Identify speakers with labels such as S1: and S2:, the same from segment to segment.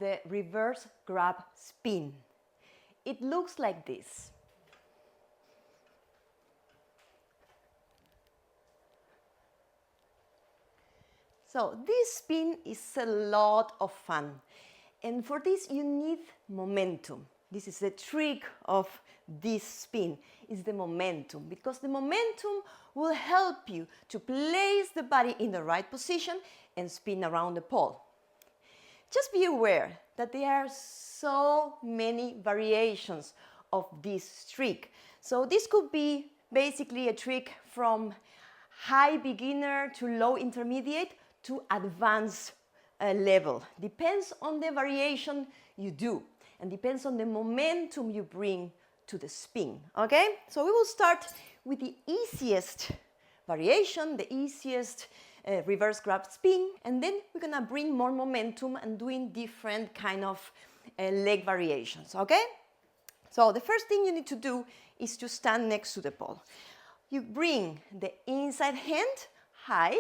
S1: the reverse grab spin. It looks like this. So this spin is a lot of fun. And for this you need momentum. This is the trick of this spin, is the momentum, because the momentum will help you to place the body in the right position and spin around the pole. Just be aware that there are so many variations of this trick. So this could be basically a trick from high beginner to low intermediate to advanced level. Depends on the variation you do and depends on the momentum you bring to the spin, okay? So we will start with the easiest variation, the easiest reverse grab spin, and then we're gonna bring more momentum and doing different kind of leg variations, okay? So the first thing you need to do is to stand next to the pole. You bring the inside hand high,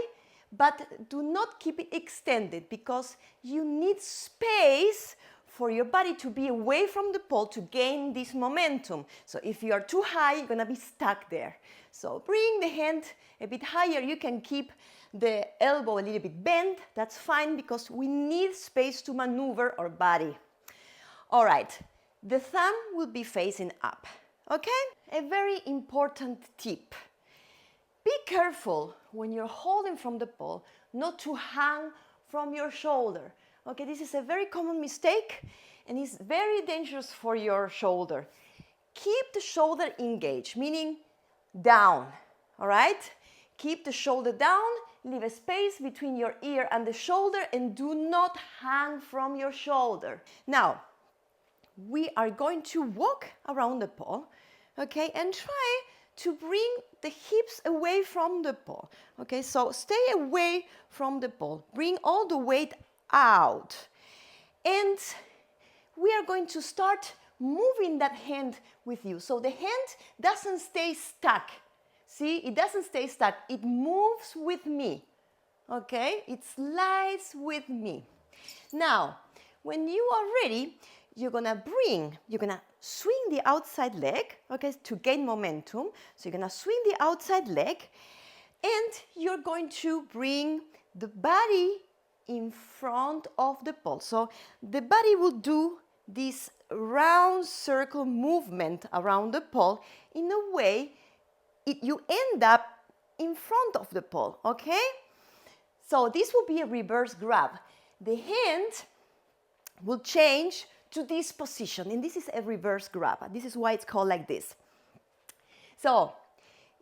S1: but do not keep it extended because you need space for your body to be away from the pole to gain this momentum. So if you are too high, you're gonna be stuck there. So bring the hand a bit higher. You can keep the elbow a little bit bent. That's fine because we need space to maneuver our body. All right, the thumb will be facing up, okay? A very important tip. Be careful when you're holding from the pole not to hang from your shoulder. Okay, this is a very common mistake and it's very dangerous for your shoulder. Keep the shoulder engaged, meaning down, all right? Keep the shoulder down, leave a space between your ear and the shoulder and do not hang from your shoulder. Now, we are going to walk around the pole, okay, and try to bring the hips away from the pole. Okay, so stay away from the pole. Bring all the weight out. And we are going to start moving that hand with you. So the hand doesn't stay stuck. See, it doesn't stay stuck. It moves with me. Okay, it slides with me. Now, when you are ready, you're gonna swing the outside leg, okay, to gain momentum. So you're gonna swing the outside leg and you're going to bring the body in front of the pole. So the body will do this round circle movement around the pole in a way you end up in front of the pole, okay? So this will be a reverse grab. The hand will change to this position, and this is a reverse grab. This is why it's called like this. So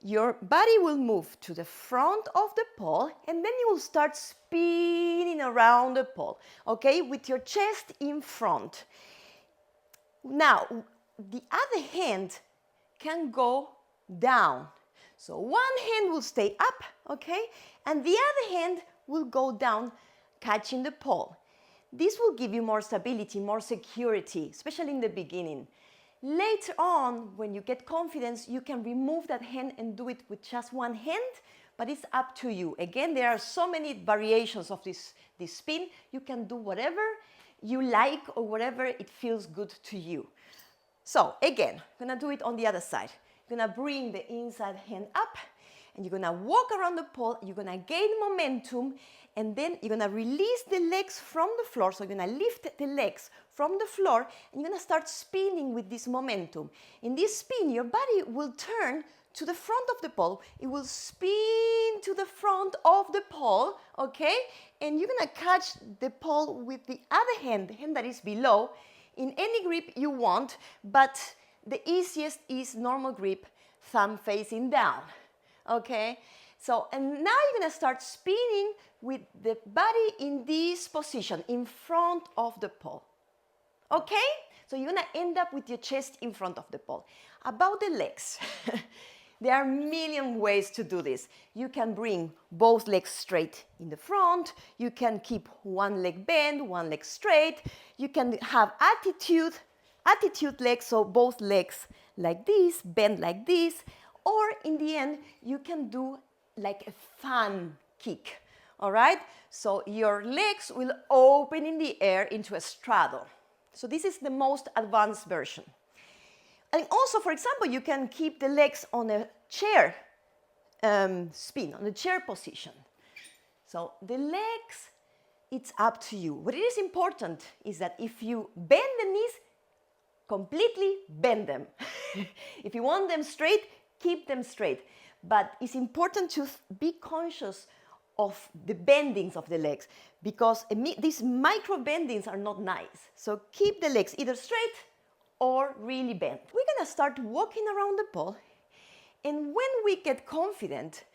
S1: your body will move to the front of the pole, and then you will start spinning around the pole, okay, with your chest in front. Now, the other hand can go down. So one hand will stay up, okay, and the other hand will go down, catching the pole. This will give you more stability, more security, especially in the beginning. Later on, when you get confidence, you can remove that hand and do it with just one hand, but it's up to you. Again, there are so many variations of this spin. You can do whatever you like or whatever it feels good to you. So again, I'm gonna do it on the other side. You're gonna bring the inside hand up and you're gonna walk around the pole, you're gonna gain momentum, and then you're gonna release the legs from the floor. So you're gonna lift the legs from the floor and you're gonna start spinning with this momentum. In this spin, your body will turn to the front of the pole. It will spin to the front of the pole, okay? And you're gonna catch the pole with the other hand, the hand that is below, in any grip you want, but the easiest is normal grip, thumb facing down, okay? So, and now you're gonna start spinning with the body in this position, in front of the pole, okay? So you're gonna end up with your chest in front of the pole. About the legs, there are a million ways to do this. You can bring both legs straight in the front, you can keep one leg bent, one leg straight, you can have attitude legs, so both legs like this, bent like this, or in the end, you can do like a fan kick, all right? So your legs will open in the air into a straddle. So this is the most advanced version. And also, for example, you can keep the legs on a chair spin, on a chair position. So the legs, it's up to you. What is important is that if you bend the knees, completely bend them. If you want them straight, keep them straight. But it's important to be conscious of the bendings of the legs, because these micro bendings are not nice. So keep the legs either straight or really bent. We're gonna start walking around the pole, and when we get confident,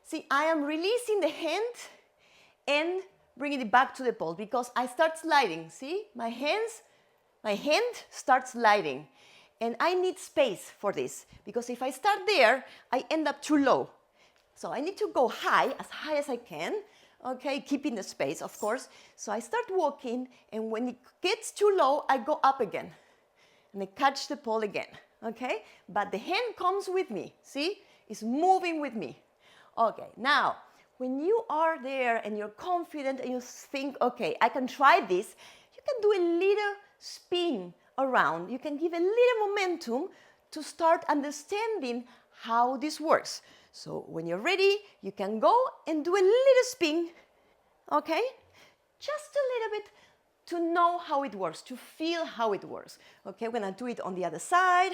S1: see, I am releasing the hand and bringing it back to the pole because I start sliding. See, my hand starts sliding, and I need space for this because if I start there, I end up too low. So I need to go high as I can, okay, keeping the space, of course. So I start walking, and when it gets too low, I go up again, and I catch the pole again, okay? But the hand comes with me, see? It's moving with me. Okay, now, when you are there and you're confident and you think, okay, I can try this, you can do a little spin around. You can give a little momentum to start understanding how this works. So when you're ready, you can go and do a little spin, okay? Just a little bit to know how it works, to feel how it works. Okay, we're gonna do it on the other side.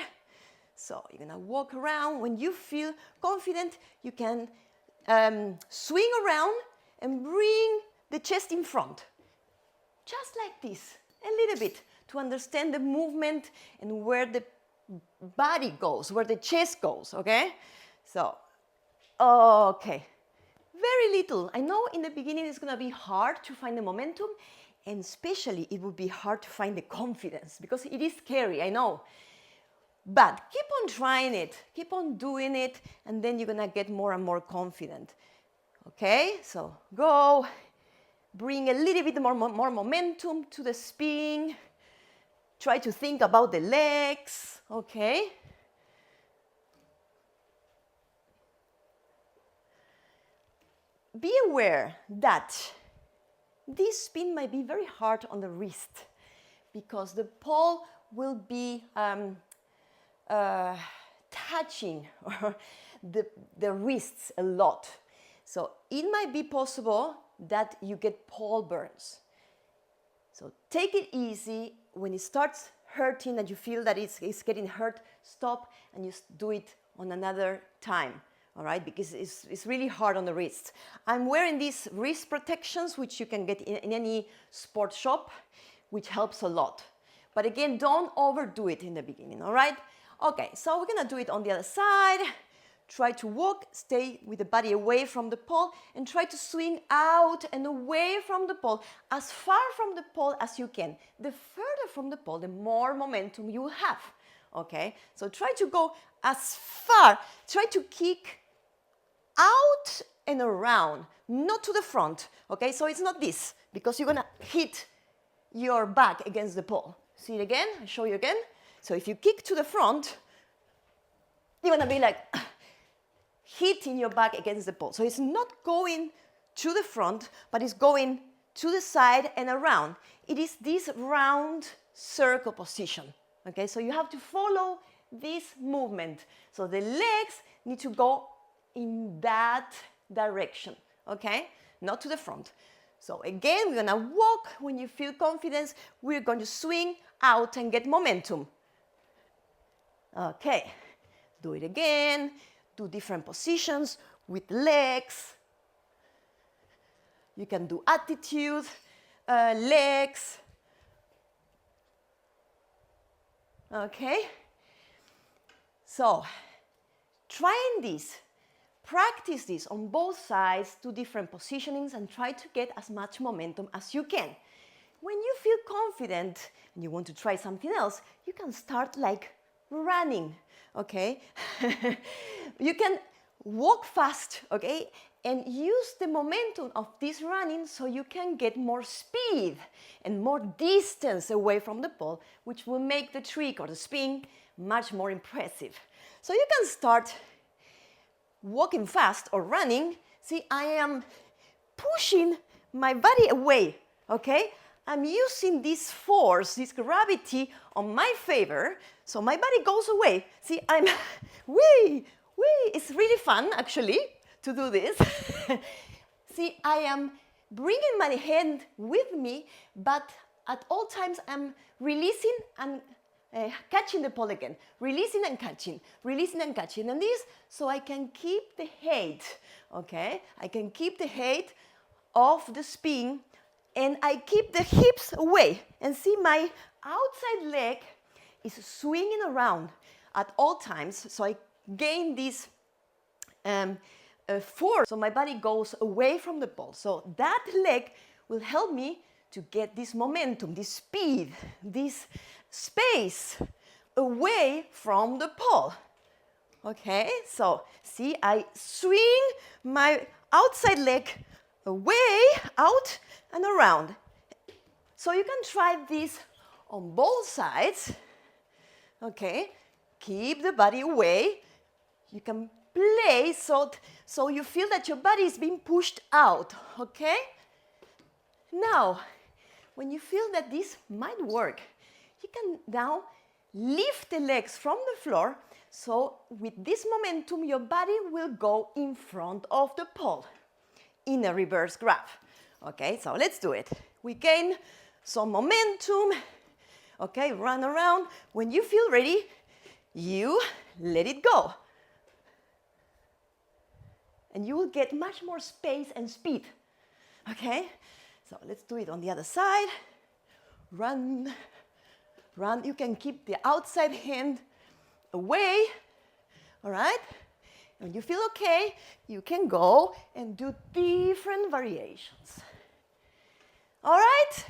S1: So you're gonna walk around. When you feel confident, you can swing around and bring the chest in front. Just like this, a little bit, to understand the movement and where the body goes, where the chest goes, okay? So, okay, very little. I know in the beginning it's gonna be hard to find the momentum, and especially it would be hard to find the confidence because it is scary, I know. But keep on trying it, keep on doing it, and then you're gonna get more and more confident. Okay, so go, bring a little bit more momentum to the spin. Try to think about the legs, okay? Be aware that this spin might be very hard on the wrist because the pole will be touching the wrists a lot. So it might be possible that you get pole burns. So take it easy. When it starts hurting and you feel that it's getting hurt, stop and just do it on another time. All right, because it's really hard on the wrists. I'm wearing these wrist protections, which you can get in any sport shop, which helps a lot. But again, don't overdo it in the beginning, all right? Okay, so we're gonna do it on the other side. Try to walk, stay with the body away from the pole, and try to swing out and away from the pole, as far from the pole as you can. The further from the pole, the more momentum you will have, okay? So try to go as far, try to kick out and around, not to the front, okay? So it's not this, because you're gonna hit your back against the pole. See it again? I'll show you again. So if you kick to the front, you're gonna be like hitting your back against the pole. So it's not going to the front, but it's going to the side and around. It is this round circle position, okay? So you have to follow this movement. So the legs need to go in that direction, okay? Not to the front. So again, we're gonna walk. When you feel confidence, we're going to swing out and get momentum. Okay, do it again. Do different positions with legs. You can do attitude, legs. Okay? So, trying this, practice this on both sides, do different positionings, and try to get as much momentum as you can. When you feel confident and you want to try something else, you can start like running, okay? You can walk fast, okay? And use the momentum of this running so you can get more speed and more distance away from the pole, which will make the trick or the spin much more impressive. So you can start walking fast or running. See, I am pushing my body away, okay? I'm using this force, this gravity on my favor, so my body goes away. See, I'm, wee, it's really fun actually to do this. See, I am bringing my hand with me, but at all times I'm releasing and catching the pole again, releasing and catching, and this, so I can keep the height, okay? I can keep the height of the spin, and I keep the hips away, and see my outside leg is swinging around at all times, so I gain this force, so my body goes away from the pole. So that leg will help me to get this momentum, this speed, this space away from the pole. Okay, so see, I swing my outside leg away, out and around. So you can try this on both sides. Okay, keep the body away. You can play so you feel that your body is being pushed out. Okay, now when you feel that this might work, you can now lift the legs from the floor, so with this momentum your body will go in front of the pole in a reverse grab. Okay, so let's do it. We gain some momentum. Okay, run around. When you feel ready, you let it go. And you will get much more space and speed. Okay, so let's do it on the other side. Run, run. You can keep the outside hand away. All right? When you feel okay, you can go and do different variations. All right?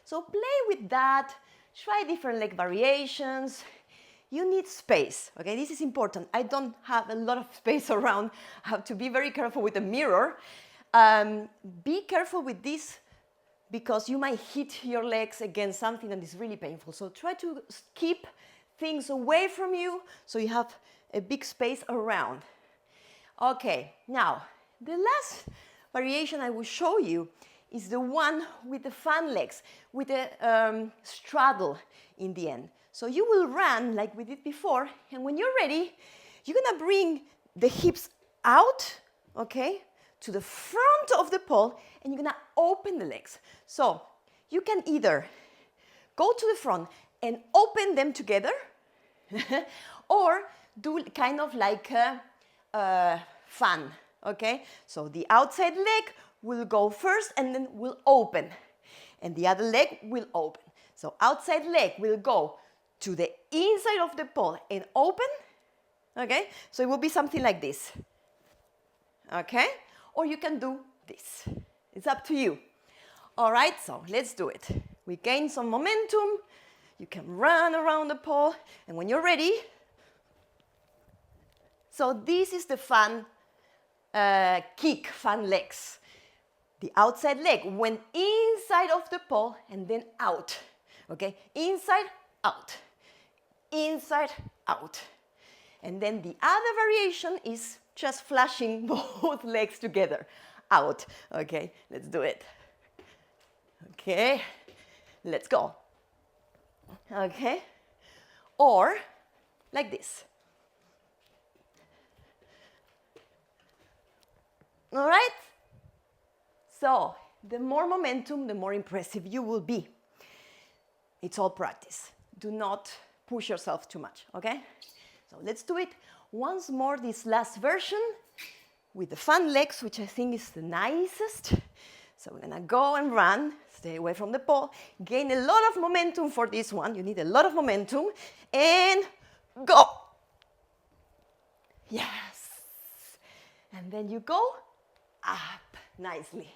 S1: So play with that. Try different leg variations. You need space, okay? This is important. I don't have a lot of space around. I have to be very careful with the mirror. Be careful with this because you might hit your legs against something that is really painful. So try to keep things away from you so you have a big space around. Okay, now the last variation I will show you is the one with the fan legs, with a straddle in the end. So you will run like we did before, and when you're ready, you're gonna bring the hips out, okay, to the front of the pole, and you're gonna open the legs. So you can either go to the front and open them together, or do kind of like a fan, okay? So the outside leg will go first and then will open, and the other leg will open. So outside leg will go to the inside of the pole and open, okay? So it will be something like this, okay? Or you can do this. It's up to you. All right, so let's do it. We gain some momentum. You can run around the pole, and when you're ready, so this is the fan kick, fan legs. The outside leg went inside of the pole and then out, okay? Inside, out, inside, out. And then the other variation is just flashing both legs together, out, okay? Let's do it. Okay, let's go. Okay, or like this. All right? So, the more momentum, the more impressive you will be. It's all practice. Do not push yourself too much, okay? So let's do it once more, this last version with the fan legs, which I think is the nicest. So we're gonna go and run, stay away from the pole, gain a lot of momentum for this one. You need a lot of momentum, and go. Yes. And then you go up nicely.